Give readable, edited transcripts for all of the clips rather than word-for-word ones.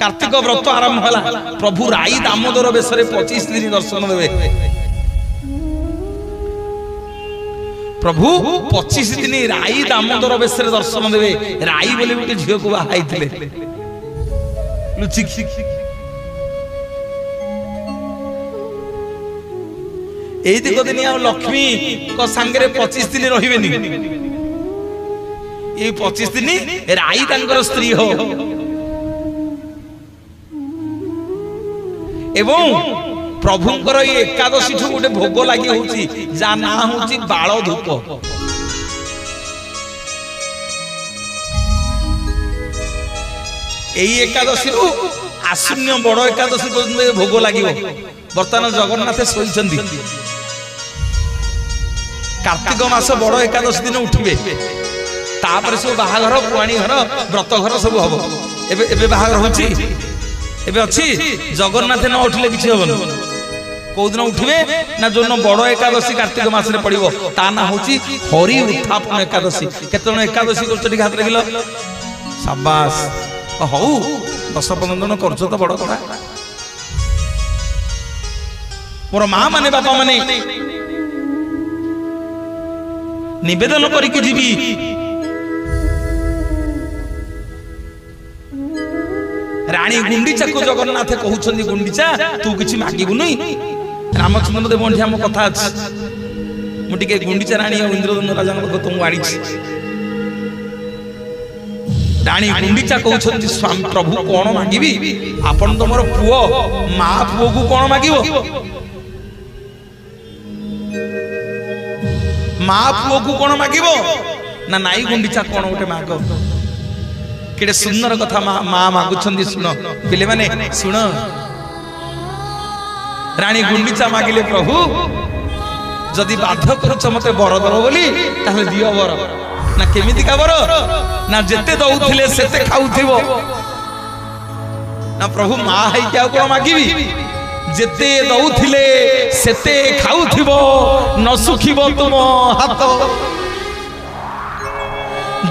कार्तिक व्रत आरंभ है प्रभु राई दामोदर बेश 25 दिन दर्शन देवे प्रभु 25 दिन राई दामोदर बेश दर्शन देवे राई बोले गोटे झील को बाहाई लुचिक दिग दिन लक्ष्मी सांगे 25 दिन रही ये 25 दिन राई तांकर स्त्री हो एवं प्रभुंकर ये एकादशी ठू गोटे भोग लगी होची जा ना होची बाल धूप यही एकादशी रु आशून्य बड़ एकादशी पर्यंत भोग लगे बर्तमान जगन्नाथ शोइछंदी कार्तिक मास बड़ एकादशी दिन उठिबे तापर सब बाहाघर पुआणी घर व्रत घर सब हम एबे बाहाघर होची एबे अच्छी जगन्नाथ न उठिले किछि हबन को दिन उठिबे ना जोन बड़ एकादशी कार्तिक मास रे पड़िबो ता ना होची हरि उत्थापन एकादशी केतन एकादशी करछटी हाथ रे गिलो शाबाश हौ 10-15 जन करछो तो बड़ कथा मोर मां माने बापा माने निवेदन करिकि जीवी रानी गुंडीचा को जगन्नाथ कहउछंदी गुंडीचा तू किछि मागिबु नै रामचंद्र देव बंठी हम कथा अछि मुटिके गुंडीचा रानी और इंद्रदम्न राजा को तुम आड़ी रानी गुंडीचा कहउछंदी स्वामी प्रभु कोन मागिबी आपन तो मोर पुओ मा पुओ को कोन मागिबो मा पुओ को कोन मागिबो ना नाई गुंडीचा कोन उठे मागो केडे सुंदर कथा मां मागुछंदी सुन पिले माने सुन रानी गुंडीचा मागिले प्रभु जदि बाध्य करूछ मते बर दरो बोली ताले दियो बर ना केमिति का बर ना जेते दउथिले सेते खाउथिबो ना प्रभु मा है क्या को मागिबी जेते दउथिले सेते खाउथिबो न सुखिबो तुम हाथ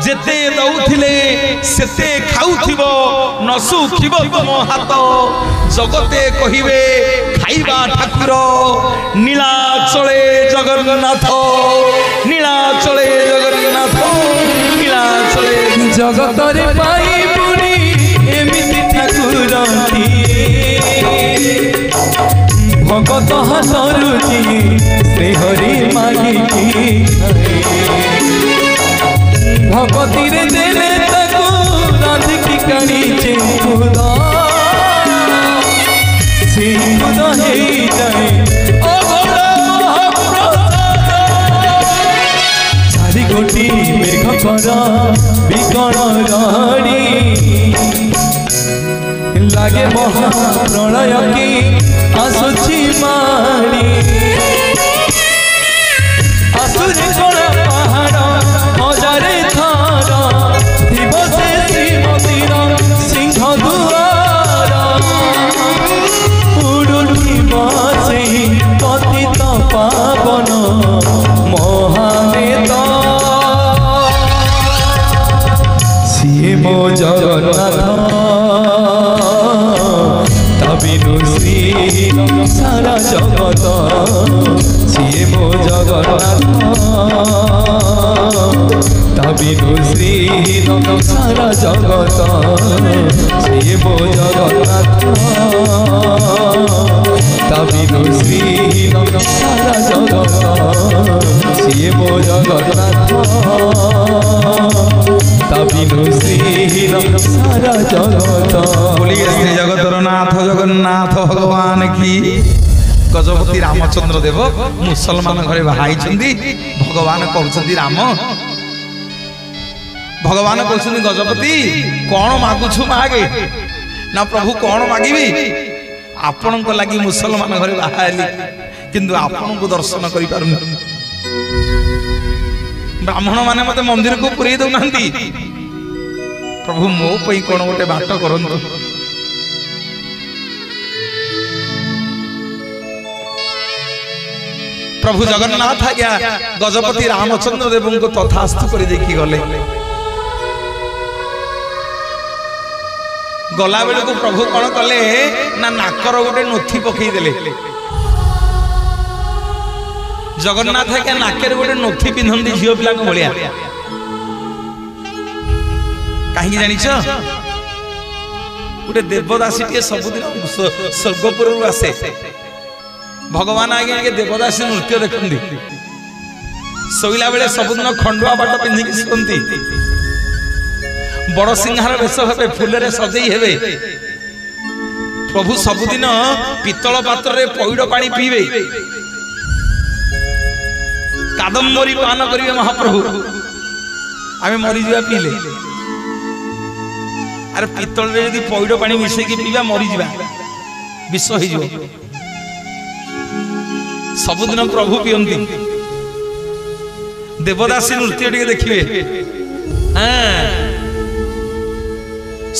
जेते दउथिले सेते खाउथिबो न सुखिबो तुम हाथ जगते कहिबे खाइबा ठाकुर नीलाचले जगन्नाथ नीलाचले जगन्नाथ नीलाचले जगतरे पाई पुरी एमिति ठाकुर भगत हसरुची श्री हरि मागी भगती रे देले तको राधिकी काणी चिंपुद सिंपुद हेई जाए अघोर महाप्रसाद चारि गोटी मेघ कर विकण राणी लागे महा प्रलय की आसुची माणी आसुची कोला पहाड़ हजारे थारा दिवसे श्रीमतीर सिंह दुआर उड़ुलिबा सेहि पतित पावन महानेत सिए मो जगन्नाथ तबिनु श्री सारा जगत सिए मो जगन्नाथ तबिनु श्री सारा जगत सिए मो जगन्नाथ तबिनु श्री सारा जगत सिए मो जगन्नाथ तबिनु श्री सारा जगत बोलिए श्री जगतर नाथ जगन्नाथ भगवान की गजपति रामचंद्र देव मुसलमान घरे बाहाई भगवान कहते राम भगवान कहते गजपति कौन मागुछु मागे ना प्रभु कौन मागिबी आपण को लगी मुसलमान घरे बाहाली किंतु आपण को दर्शन करि पारुन ब्राह्मण माने मते मंदिर को पुरी दउ नंती प्रभु मो पई कोन गोटे बाट करंतु प्रभु जगन्नाथ आज्ञा गजपति रामचंद्र देव को तथास्तु कर देखी गले गला बेल को प्रभु कौन कले ना नाकर गोटे नोथी पकईदे जगन्नाथ के नाकेर गोटे नोथी पिंधती झील पिला भाया कहीं जानिछ गोटे देवदासी टे सबुदिन स्वर्गपुर आसे भगवान आगे देवदासी नृत्य देखती शोला बेले सबुदिन खंडुआ बाट पिंधिकी शुंती बड़ सिंहार वेश हे फुल सजई हे प्रभु सबुदिन पितल पात्र पैड़ पानी पीबे कादम्बरी पान करेंगे महाप्रभु आमे मरीजा पीले अरे पितल रे यदि पैड़ पानी मिसेकी पीवा मरीजा विष हो सबुदिन प्रभु पीती देवदासी नृत्य टे देखिए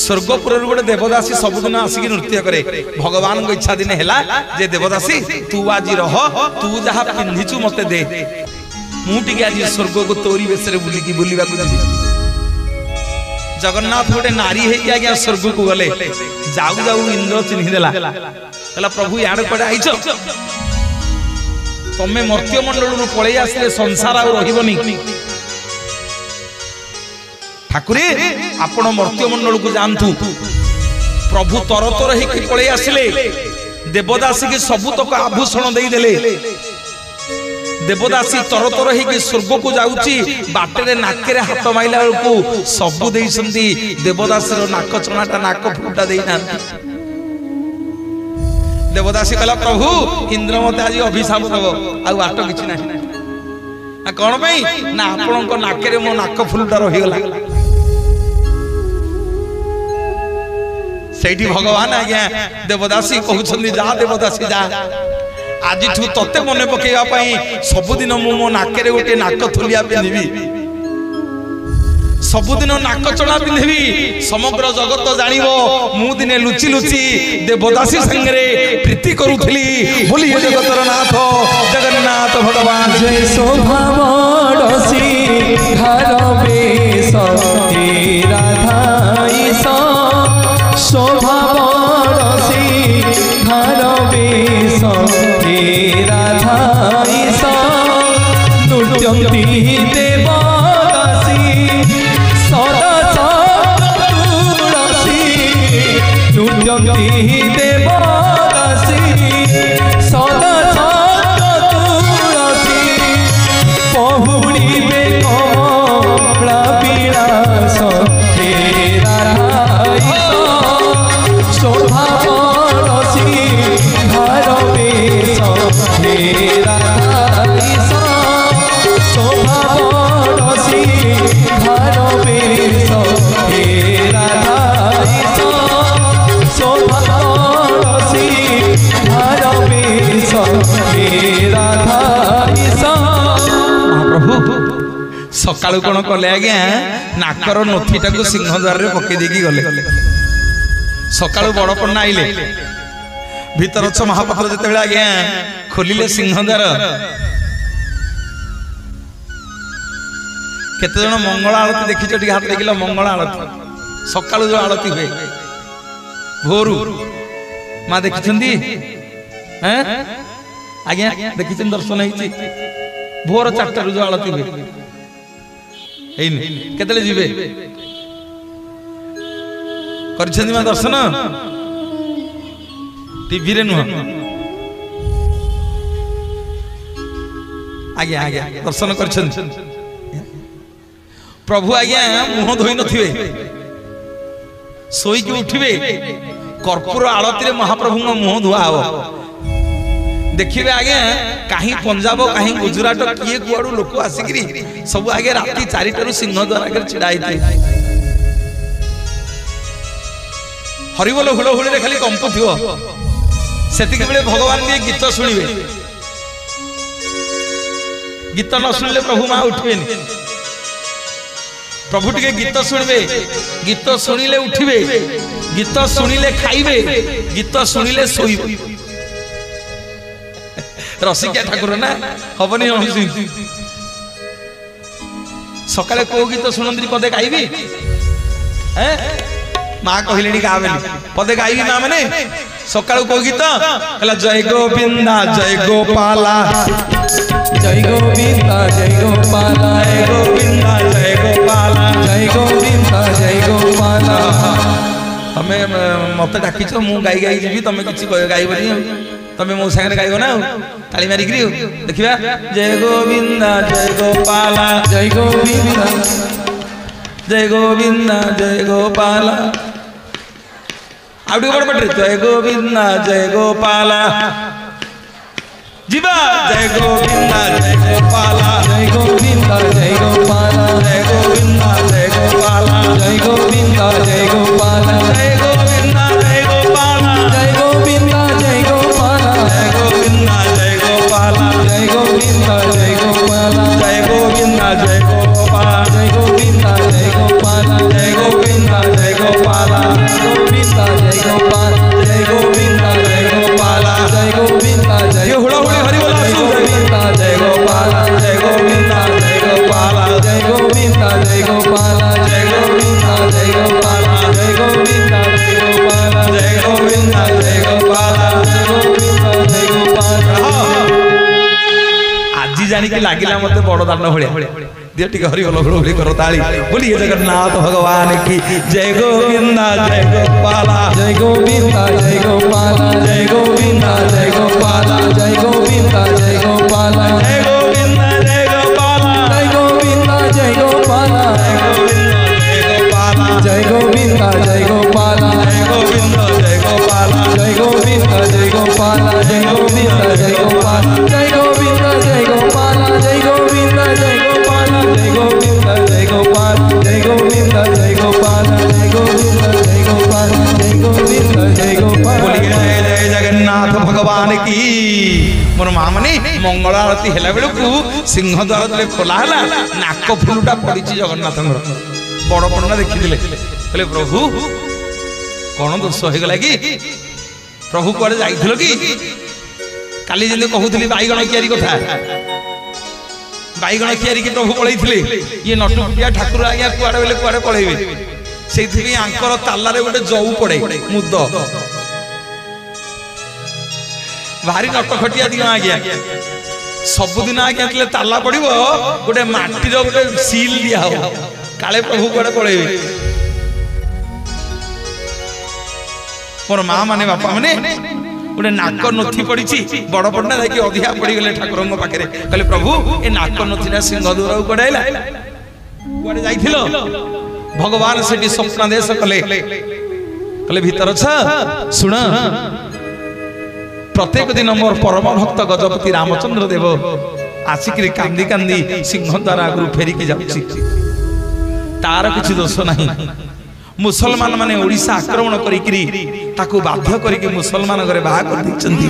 स्वर्गपुर गोटे देवदासी सबुदिन आसिक नृत्य करे भगवान को इच्छा दिने हैला जे देवदासी तू आज रह तू जहाँ पिंधिचु मते दे मुझे आज स्वर्ग को तोरी बेस बुलिकी बुलवा जगन्नाथ गोटे नारी है आज्ञा स्वर्ग को गले जाऊ जाऊ इंद्र चिन्हीदेला कहला प्रभु यार कड़े आईच तमें मर्त्यमंडल पलि आसले संसार आनी ठाकुरे आपण मर्त्यमंडल को जानतु प्रभु तर तर हो पलि आसिले देवदासी के सबुतक आभूषण देदेले देवदासी तर तर हो स्वर्ग को जाऊँगी बाटे नाके हाथ माइला बेलू सबू देती देवदासी नाक चनाटा नाक फुटा देना देवदासी कहला प्रभु इंद्र मत आज अभिशाप दब आ बाट कि ना कौन ना आपण नाके मो नाक फुलटा रहीगला सेठी भगवान आज्ञा देवदासी कहते जा देवदासी जा आज तते मन पकईवाई सबुदिन मो नाके गोटे नाक थुलिया पिंधि सबुदिन नाक चला पिंधि समग्र जगत जान मु दिने लुचि लुचि देवदासी संगे प्रीति करुली बोली जगतर नाथ जगन्नाथ भगवान जय शोभा राधा शोभा नृत्यन्ति देवदासी सदा तुलसी नृत्यन्ति देवदासी सदा तुलसी पहुड़िबे कमला विलास हे राधा शोभा सकाळु कौन कले आज्ञा नाकर नोथीटा को सिंहद्वार रे पकई देकी गले सकाळु बड़ पन्ना आइले भीतर छ महापात्र जते आज्ञा खोलिले सिंहद्वार केते जन मंगल आरती देखिछ टी हाथ देखिला मंगल आरती सकाळु जो आरती हुए भोरु मां देखिछंदी हैं आज्ञा देखिछन दर्शन ହେଇଛି भोर 4टा जो आरती हुए केतले जीवे करछंदी मा दर्शन टीवी रे नुह आगे आगे दर्शन करछंदी प्रभु आज्ञा मुह धोई नथिबे सोई की उठिबे कर्पूर आळती रे महाप्रभु को मुह धुआ हो देखिए आगे कहीं पंजाब कहीं गुजरात किए कुआड़ू लोक आसिकी सब आगे राति 4टारू सिंहद्वार आगे छिड़ा हरिबोल हुड़हुड़ी खाली कंपुथिबो सेतिक बेले भगवान दिए गीत शुणिबे गीत न शुणिले प्रभु माँ उठबेनी प्रभु टिके गीत शुणिबे गीत शुणिले उठिबे गीत शुणिले खाइबे गीत शुणिले सोइबे रसिका ठाकुर ना हबनी सकाले को गीत शुणती पदे गाइबी माँ कहले गा बेली पदे गाइबी माँ मैंने सकाळू को गीत कहला जय गोविंदा जय गोपाला जय गोविंदा जय गोपाला जय गोविंदा जय गोपाला जय गोविंदा जय गोपाला तमे मत डाकिछ मु गाई गाई जीवी तमे किछि गाइबनी तमे मो संगे गाइबो ना ताली मारी करी देखिबा जय गोविंदा जय गोपाला जय गोविंदा जय गोविंदा जय गोपाला आउडी बड़ पटरे जय गोविंदा जय गोपाला जीवा जय गोविंदा जय गोपाला जय गोविंदा जय गोपाला जय गोविंदा जय गोपाला जय गोविंदा जय गोपाला जय गोविंदा जय गोपाला जय गोविंदा जय गोपाला जय गोविंदा जय गोपाला जय गोविंदा जय गोपाला जय गोविंदा जय गोपाला जय गोविंदा जय गोपाला जय गोविंदा जय गोपाला गोविंदा जय गोपाला जय गोविंदा जय गोपाला जय गोविंदा जय ये हुड़ा हुड़ी हरि बोला जय गोविंदा जय गोपाला जय गोविंदा जय गोपाला जय गोविंदा जय गोपाला जय गोविंदा जय गोपाला जय गोविंदा जय गोपाला जय गोविंदा जय गोपाला जय गोविंदा जय गोपाला आज जानी के लागिला मते बड़ दान भलिया दिया टिके हरि बोल हुड़ी करो ताली बोलिए जगन्नाथ भगवान की जय गोविंदा जय गोपाला जय गोविंदा जय गोपाला जय गोविंदा जय गोपाला जय गोविंदा जय गोपाला जय गोविंदा जय गोपाला जय गोविंदा जय गोपाला जय गोविंदा जय गोपाला जय गोविंदा जय गोपाला जय गोविंदा जय गोपाला जय गोविंदा जय गोपाला जय गोविंदा जय गोपाला जय गोविंदा जय गोपाला जय गोविंदा जय गोपाला जय गोविंदा जय गोपाला जय गोविंदा जय गोपाला जय गोविंदा जय गोपाला बोलिए जय जय जगन्नाथ भगवान की मोर माँ मनी मंगल आरती हेला बेलू सिंह द्वार तले खोला है नाक फुलटा पड़ी जगन्नाथ बड़ पड़ा देखी कहले प्रभु कौन दोष हो गला कि प्रभु कुआड़े जाइथिलो कि काली जने कहूली बैगण कियारी कथा बैगण कियारी की प्रभु पलैथिले ये नटुटिया ठाकुर आज्ञा कुआड़े बेले कुआड़े पलैबे से आंकर तालारे गोटे जौ पड़े मुद भारी नटखटिया दियो आज्ञा सबुदिन आज्ञा ताला पड़ो गोटे माटीर गोटे सील दिया हो काले प्रभु कुआड़े पलैबे मोर माँ माने बापा माने गोटे नाक नथी पड़ी बड़ पड़ना जाकि अधिका पड़ी गले ठाकुर पाखे कहले प्रभु ए नाक नथीटा सिंह द्वार कुआड़े आइला कुआड़े जाइथिलो भगवान से स्वप्नादेश कले कहले भीतर छ सुन प्रत्येक दिन मोर परम भक्त गजपति रामचंद्र देव आसिक कांदी कांदी सिंह द्वार आगु फेरिकी जाउछि तार किछि दोष नाही मुसलमान माने ओडिशा आक्रमण करिकरी ताकू बाध्य करिकि मुसलमान घरे बाहा कर दिचंती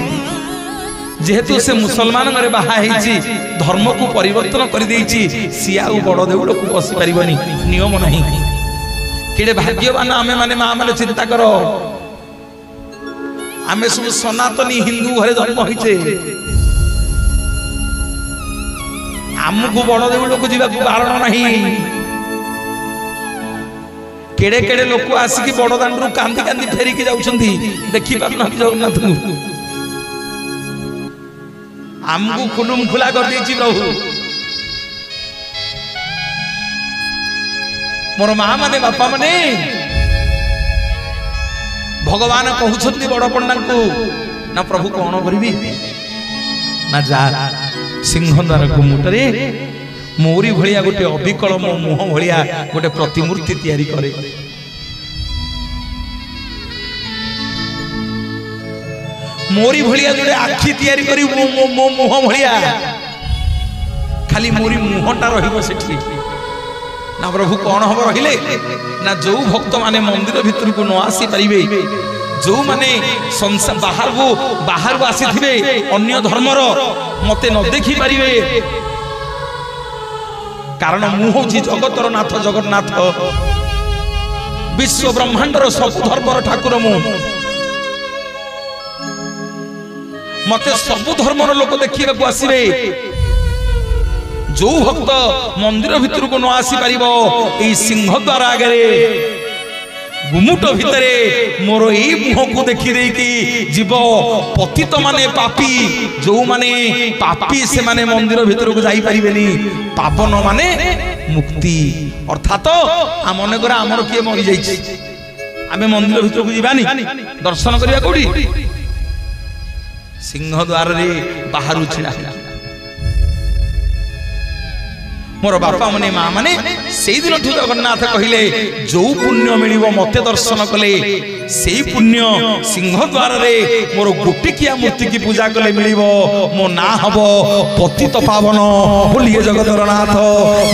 जेहेतु से मुसलमान घरे बाहा हेछि धर्म को परिवर्तन कर देछि सिया बड़ देउड़ को बसी परिबनी नियम नाही केडे भाग्यवान आमे माने मां माने चिंता करो आमे सब सनातनी हिंदू घरे जन्म होइछे आमको बड़ देउड़ को जीवा को बारण नाही केड़े केड़े लोक आसिक बड़ दांडू कांदी कांदी फेरिकी जाउछंती देखि पारना जगन्नाथ को आमको खुलुम खुला कर देछि प्रभु मोर माँ माने बापा माने भगवान कहउछंती बड़ पंडा को ना प्रभु कौन करबी ना जा सिंह द्वार गुमुटरे मोरी भलिया गोटे अविकल मो मुह भलिया गोटे प्रतिमूर्ति तैयारी करे मोरी भलिया जोड़े आखि तैयारी करी मो मुह भलिया खाली मोरी मुहटा रहिबो सेठी ना प्रभु कौन हम रहिले ना जो भक्त माने मंदिर भितर को न आसी परिबे जो माने बाहर आसी थिबे अन्य धर्मर मते न देखि परिबे कारण मु हूँ जगतर नाथ जगन्नाथ विश्व ब्रह्मांडर सब धर्मर ठाकुर मु मते सब धर्मर लोक देखा आसवे जो भक्त मंदिर भितर को न आसी पारिबो ए सिंह द्वार आगे गुमुट भितर मोर यही मुह को देखी देकी जीव पतित माने पापी जो माने पापी से माने मंदिर भीतर को जाई परिबेनी पावन माने मुक्ति अर्थात आ मन कर आमर किए मरी जाइछि आमे मंदिर भीतर को जीवानी दर्शन करिया कोडी सिंह द्वार रे बाहरु छिड़ा मोर बापा मने माँ माने से दिन जगन्नाथ कहले जो पुण्य मिलिबो मते दर्शन कले से पुण्य सिंह द्वार रे मोर गोटिकिया मूर्ति की पूजा कले मिलिबो मो ना हबो पतित पावन बोलिए जगतरनाथ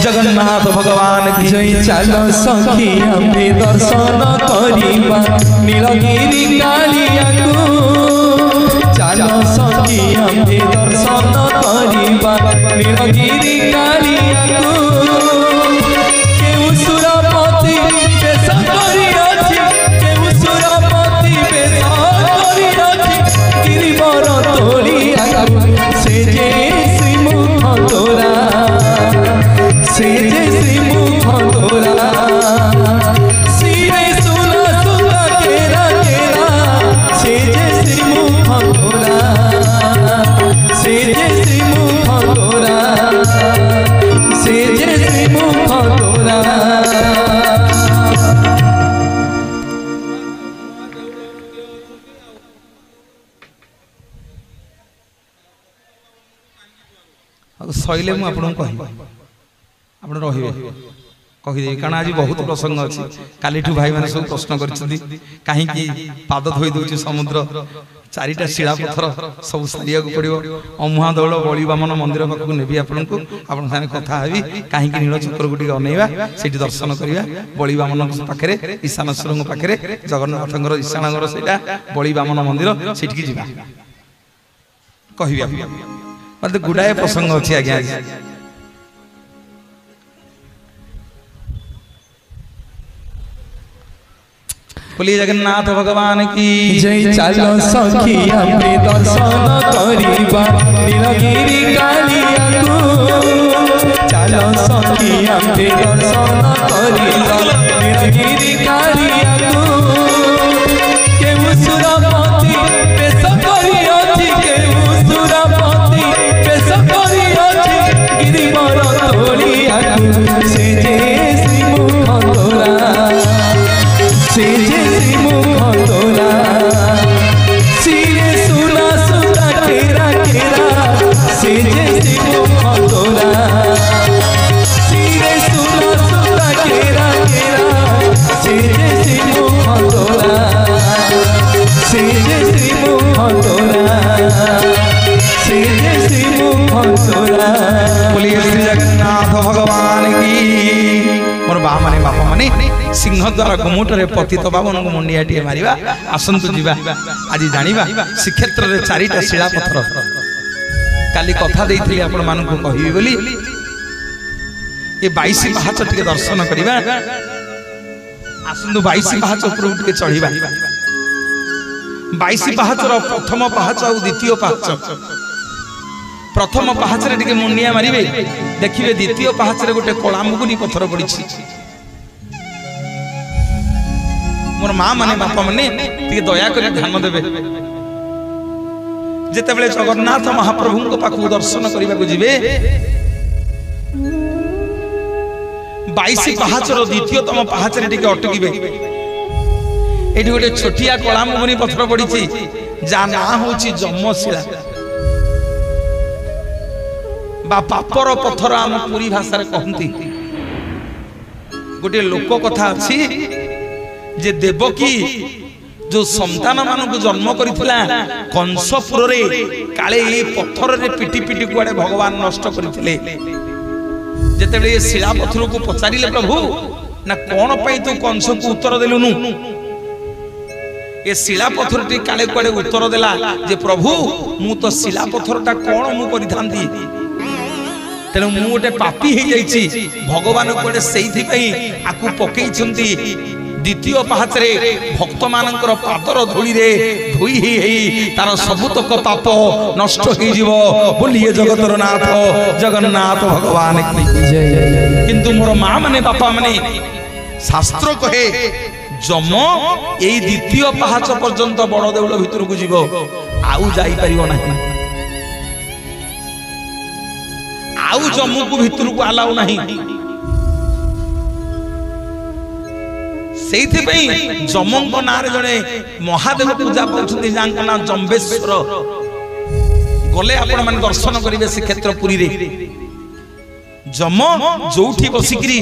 जगन्नाथ भगवान की जय। चलो सखी आम्भे दर्शन करिबा नीलगिरी कालिया को चलो सखी आम्भे दर्शन करिबा नीलगिरी कालिया को केउ सुरपति बेश करि अछि केउ सुरपति बेश करि अछि गिरिवर तोलिया से जे श्रीमुख तोरा से जे श्रीमुख तोरा सिरे सुना सुना केरा केरा से जे श्रीमुख तोरा से जे श्रीमुख तोरा से जे श्रीमुख तोरा। सैले मु आपन कहबो आपण रहिबे कहिदे कारण आज बहुत प्रसंग अछि कालीठू भाई माने सब प्रश्न करछथि काहे कि पाद धोई दोछि समुद्र चारिटा शिला पत्थर सब सारिया को पड़िबो अमुहा दौड़ बळी बामन मंदिर पाखु नेबी आपन को आपन साने कथा हेबी काहे कि नील चक्र गुटी अनेबा सेठी दर्शन करिया बळी बामन पाखरे ईशानेश्वर पाखरे जगन्नाथंगर ईशानगर सेटा बळी बामन मंदिर सेठी की जिबा कहिबा मते गुडाए प्रसंग अछि आज्ञा बोलिए जगन्नाथ भगवान की जय। चलो सखी आम्भे दर्शन करिबा नीलगिरी कालिया को चलो सखी आम्भे दर्शन करिबा नीलगिरी कालिया को केउ सुरपति बेश करि अछि केउ सुरपति बेश करि अछि गिरिवर तोलिया से जे श्रीमुख तोरा से जे श्रीमुख तोरा सिरे सुना सुना केरा केरा से जे श्रीमुख तोरा सिरे सुना सुना केरा केरा से जे श्रीमुख तोरा से जे श्रीमुख तोरा से जे श्रीमुख तोरा। बोलिए श्री जगन्नाथ भगवान की मोर बा माने बापा माने सिंह द्वारा गुमुट रे पतित बाबन को मुंडिया टिए मारिबा आसंतु जीवा आज जानिबा श्रीक्षेत्र रे चारिटा शिला पत्थर काली कथा देइथिली आपण मान को कहिबी बोली ए 22 पाहाच टिके दर्शन करिबा आसंतु 22 पाहाच ऊपर टिके चढ़िबा 22 पाहाच रो प्रथम पाहाच और द्वितीय पाहाच प्रथम पाहाच रे टिके मुंडिया मारिबे देखिबे द्वितीय पाहाच रे गोटे कोलामुगुनी पत्थर पड़िछि मोर माँ माने बापा माने टिके दया कर ध्यान देबे जेतेबेले जगन्नाथ महाप्रभु को पाखु दर्शन करबा को जिबे 22 पाहाच रो द्वितीयतम पाहाच रे टिके अटकिबे एठी गोटे छोटिया कोलामुगुनी पत्थर पड़िछि जा ना होछि जम्मशिला बा पापर पत्थर आम पुरी भाषा रे कहंती गोटे लोक कथा अछि जे देवकी जो संतान मानक जन्म करथिला कंसपुर रे काले ए पत्थर रे पिटी पिटी कुआडे भगवान नष्ट करथिले जेतेबेले ए शिला पत्थर को पचारिले प्रभु ना कोन पई तू कंस को उत्तर देलुनु ए शिला पत्थर टी काले कुआडे उत्तर देला जे प्रभु मु तो शिला पत्थरटा कोन मु परिथांती तेणु मु गोटे पापी हे जाइछि भगवान कोडे सेइथि पई आकु पकेइ छंती द्वितीय पाहाच रे भक्त मानकर पादर धूली रे धोई हे तार सबुतक पाप नष्ट हो जीवो बोलिए जगतर नाथ जगन्नाथ भगवान की जय। किंतु मोर माँ माने बापा माने शास्त्र कहे जम एई द्वितीय पाहाच पर्यंत बड़ देउल भितर को जीव आउ जाई परिबो नाही आउ जम्मू को भितर को अलाउ नहीं सेइथि पई जमंग नारे जने महादेव पूजा करछथि जांका ना जम्बेश्वर गले आपण मन दर्शन करिवे से क्षेत्र पुरी रे जम जोठी बसिकरी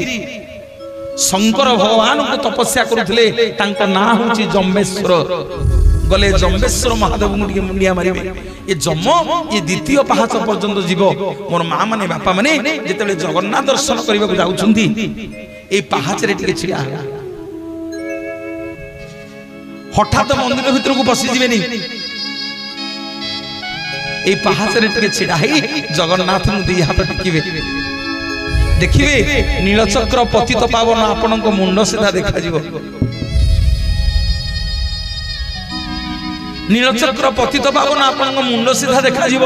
शंकर भगवान को तपस्या करुथिले तांका ना होची जम्बेश्वर गले जम्बेश्वर महादेव मुंडी मुंडिया मारिबे ये जम ये द्वितीय पाहाच पर्यंत जीव मोर मां माने बापा माने जेतेले जगन्नाथ दर्शन करबा को जाउछंती ए पाहाच रे टिके छिड़ा हठात मंदिर भीतर को पसी जीवेनी ए पाहाच रे टिके छिड़ा हे जगन्नाथ नु दी हाथ टिकिबे देखिए नीलचक्र पतित पावन आपण मुंड सीधा देखा जीव नीलचक्र पतित पावन आपण मुंड सीधा देखा जीव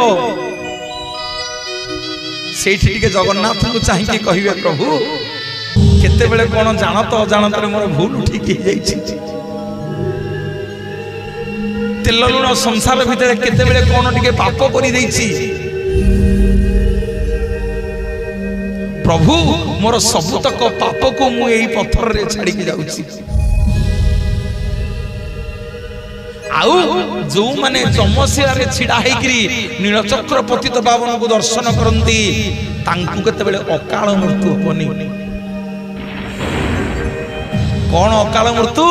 सेठी के जगन्नाथ को चाहिए कहिबे प्रभु केते बेले कोन जानत अजानत रे मोर भूल ठीक हो जाईछि तेल लुण संसार भितर केते बेले कोन टिके पाप करि दैछि प्रभु मोर सबुतक पाप को मु एई पत्थर रे छाड़ी के जाउछि आउ जो माने जमसिया रे छिड़ा हेकरी नीलचक्र पतित पावन को दर्शन करंती तांकु केते बेले अकाल मृत्यु होनी कोन अकाल मृत्यु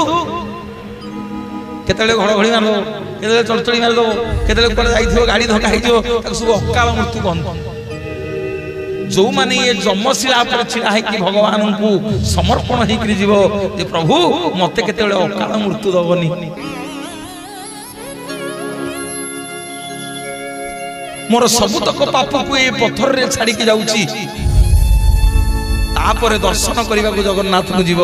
केते बेले घड़घड़ी मारलो केते बेले चलचली मारलो केते बेले कोन जाइथियो गाड़ी धक्का हेजियो ताकु सब अकाल मृत्यु कोन जो माने ये जमशिला पर छिड़ा है कि भगवान को समर्पण ही करी जीव जे प्रभु मते केते बेले अकाल मृत्यु दबनी मोर सबुतक पाप को ये पत्थर रे छाड़ी के जाउची तापर दर्शन करबा को जगन्नाथ को जीव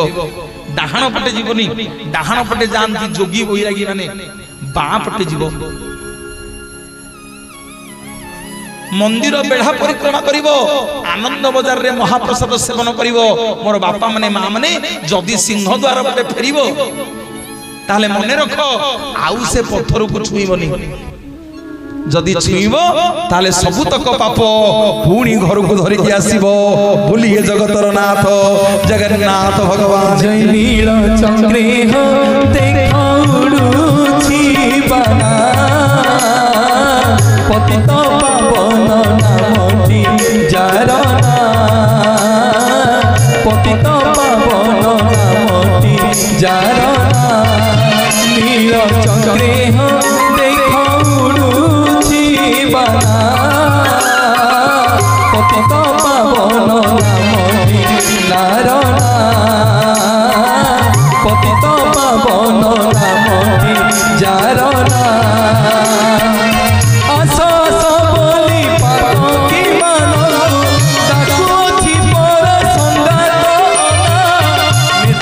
डाहाण पटे जीवनी डाहाण पटे जानती जोगी बैरागी माने बाँ पटे जीव मंदिर बेढ़ा परिक्रमा करिवो आनंद बाजार रे महाप्रसाद सेवन करिवो मोर बापा माने मां माने जदि सिंह द्वार पटे फेरिवो ताले मने रख आउ से पत्थर को छुईबनी जदि छुईबो ताले सबुतक पाप पुणी घर को धरि के आसीबो बोलिए जगतर नाथ जगन्नाथ भगवान जय नील चक्रे हो देखाउडुछि बना पतित पावन नामटी जारना पतित पावन नामटी जारना नील चक्रे हो देखाउडुछि बना पतित पावन नामटी नारना पतित पावन नामटी जारना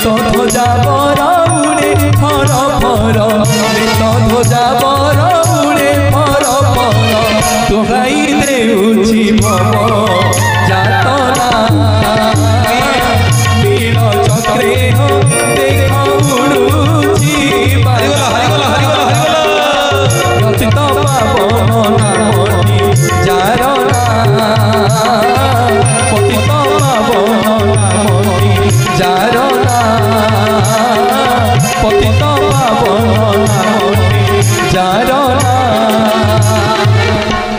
ध्वजा बरउड़े फर फर ध्वजा बरउड़े फर फर तुहाई देउछि भव जातना नील चक्रे हो देखाउडुछि पतित पावन नामटी जारना पतित पावन नामटी जारना पतित पावन नामटी जारना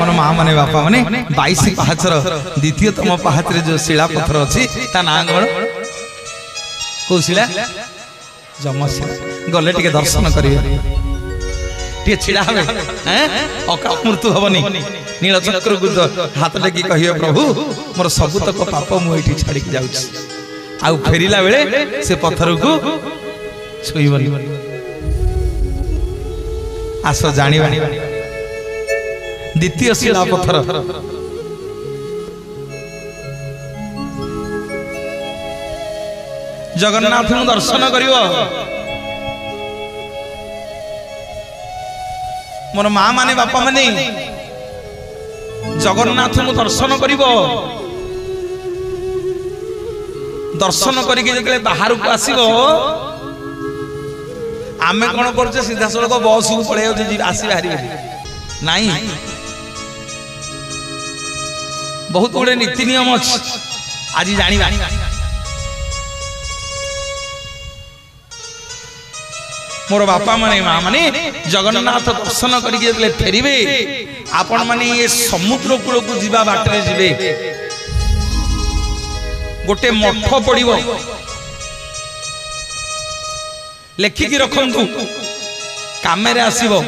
मन मां माने बापा माने 22 पाहाचर द्वितीयतम पाहाच रे जो शिला पत्थर अछि ता ना कोन को शिला जमशिला गले टिके दर्शन करिवे टिके छिड़ा हवे हैं अकाल मृत्यु हबनी नीलचक्र को हाथ टेकी कहियो प्रभु मोर सबुतक पाप मु एठी छाड़ी के जाउछि आउ फेरिला बेले से पत्थर को छुईबनी आस जानिबा द्वितीय शिला पत्थर जगन्नाथ दर्शन करिवो मोर मां माने बापा माने जगन्नाथ दर्शन करिवो दर्शन करके जब बाहर को आसो आमे कौन कर सीधा सड़क बस को पड़े आसी बाहर नाई बहुत गुड़े नीति नियम अच्छी आज जाना मोर बापा माने माँ माने जगन्नाथ दर्शन करके फेरबे आपण माने ये समुद्र कूल को जीवा बाटरे जीवे गोटे मठ पड़िबो लेखिकी रखंतु कामेरे आसीबो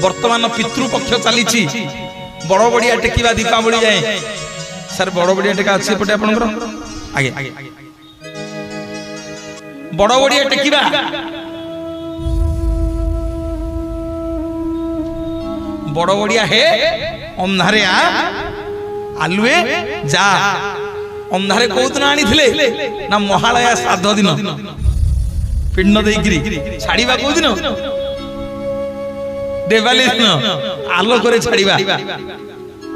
वर्तमान पितृपक्ष चली बड़ बड़िया टेकिबा दीपावली जाए सर बड़ बड़िया टेका अच्छी पटे आपनकर आगे बड़ बड़िया टेकिबा बड़ बड़िया हे अंधारे आ आलुए जा अंधारे कौ दिन आनी ना महालया श्राद्ध दिन पिंड देकरी छाड़ीबा कौ दिन देवाली दिन आलोक छाड़ीबा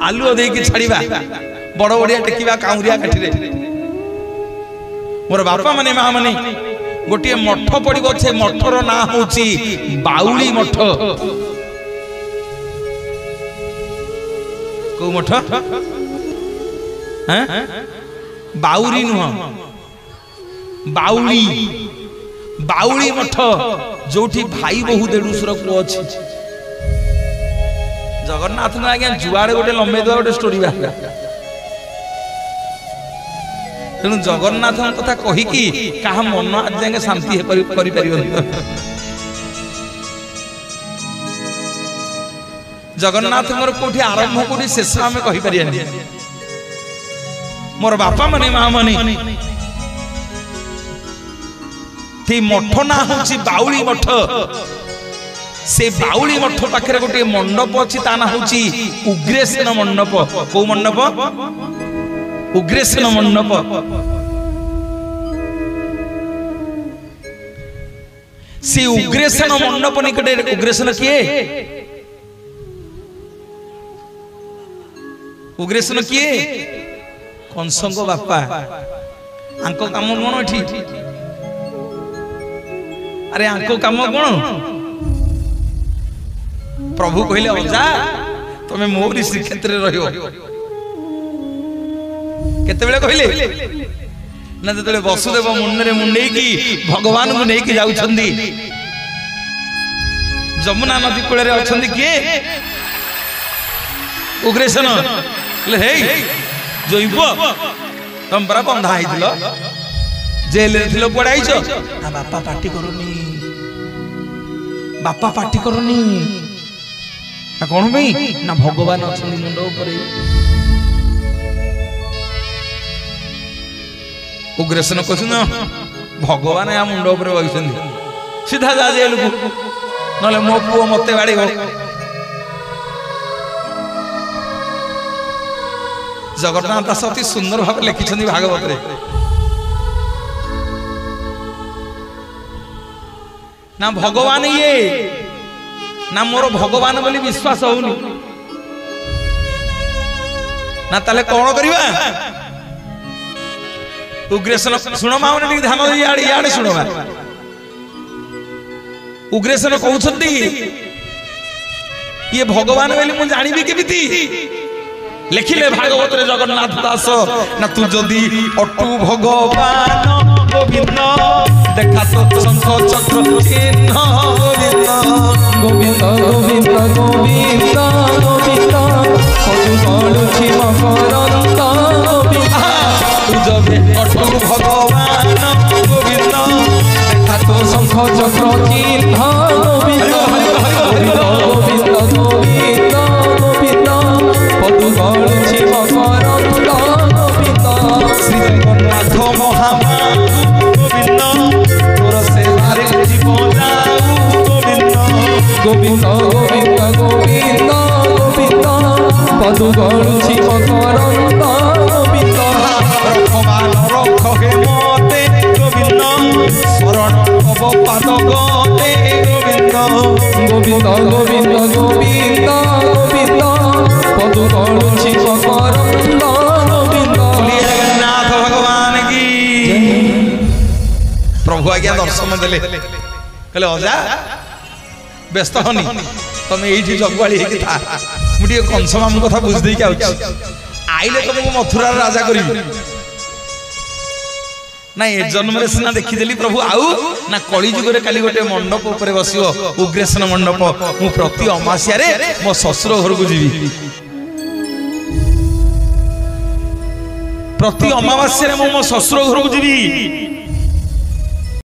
आलुओ देकी छाड़ीबा बड़ बड़िया टेकिबा काउरिया काठी मोर बापा माने माँ माने गोटे मठ पड़ो से मठर ना होची बाउली मठ को मठ बाउरी नुह बाउली बाउली मठ जो भाई बहु देढ़ुसर पुओ अच्छी जगन्नाथ ना आज्ञा जुआड़े गोटे लंबे दुआ गोटे स्टोरी बाहर तेणु जगन्नाथ कथा कहीकि क्या मन आज जाए शांति जगन्नाथ कोठी आरंभ कोठी शेष आम कहीपर मोर बापा माने माँ माने मठ ना हूँ बाउली मठ से बाउली मठ पाखे गोटे मंडप अच्छी ता ना हूँ उग्रेसेन मंडप कौ मंडप उग्रेसेन मंडप से उग्रेसेन मंडप निकटे उग्रेसेन किए उग्रेसेन किए कंसंग बापा आंको काम कौन एठी अरे आंको काम कौन प्रभु कहले अजा तमे मोरी श्रीक्षेत्र रहियो केते बेले कहले ना जतले वसुदेव मुंडरे मुंडे की भगवान को नहीं की जाउछंदी जमुना नदी कूल रे अछंदी किए उग्रेसन ले हे जोइब तुम बरा बंधा आइथिलो जेल रे थिलो पड़ाई छ आ बापा पार्टी करनी आ कोन भाई ना भगवान अछंदी मुंड ऊपर उग्रेसन कहछन भगवान आ मुंड ऊपर बइछंदी सीधा जा जेल को नले मो पुओ मते बाड़ीबो जगन्नाथ दास अति सुंदर भाव लिखिं भागवत रे ना भगवान ये ना मोर भगवान बोली विश्वास होनी ना ताले कौन करिबा उग्रेसन सुनो माने ध्यान इयाड़े सुनो उग्रेसन कहउछंती ये भगवान बोली मु जानिबी केमिति लिखिले भागवत रे जगन्नाथ दास ना तू जदि अटू भगवान गोविंद देखा तो शंख चक्र चिन्ह गोविंद गोविंद गोविंद गोविंद गोविंद मकरंद गोविंद तू जदि अटू भगवान गोविंद देखा तो शंख चक्र चिन्ह गोविंद गोविंद गोविंद श्री जगन्नाथ महाप्रभु गोविंद तोर से जीवन गोविंद गोविंद गोविंद गोविंद पदु गणुछि मकरंद गोविंद भगवान रख हे मते गोविंद शरण तव पाद गते गोविंद गोविंद गोविंद गोविंद गोविंद पदु गणुछि मकरंद गोविंद जगन्नाथ भगवान की प्रभु आज्ञा दर्शन देले कहले अजा व्यस्त हनी तुम ये जगुआली था मुझे कंस मामू कथा बुझे आईले तुमको मथुरा राजा करी ना ए जन्म सीना देखीदेली प्रभु आउ ना कली जुगे काली गोटे मंडप उपर बस उग्रेसन मंडप मु प्रति अमासिया मो ससुर घर को जीवी प्रति अमावास्या मो ससुर घर को जीवी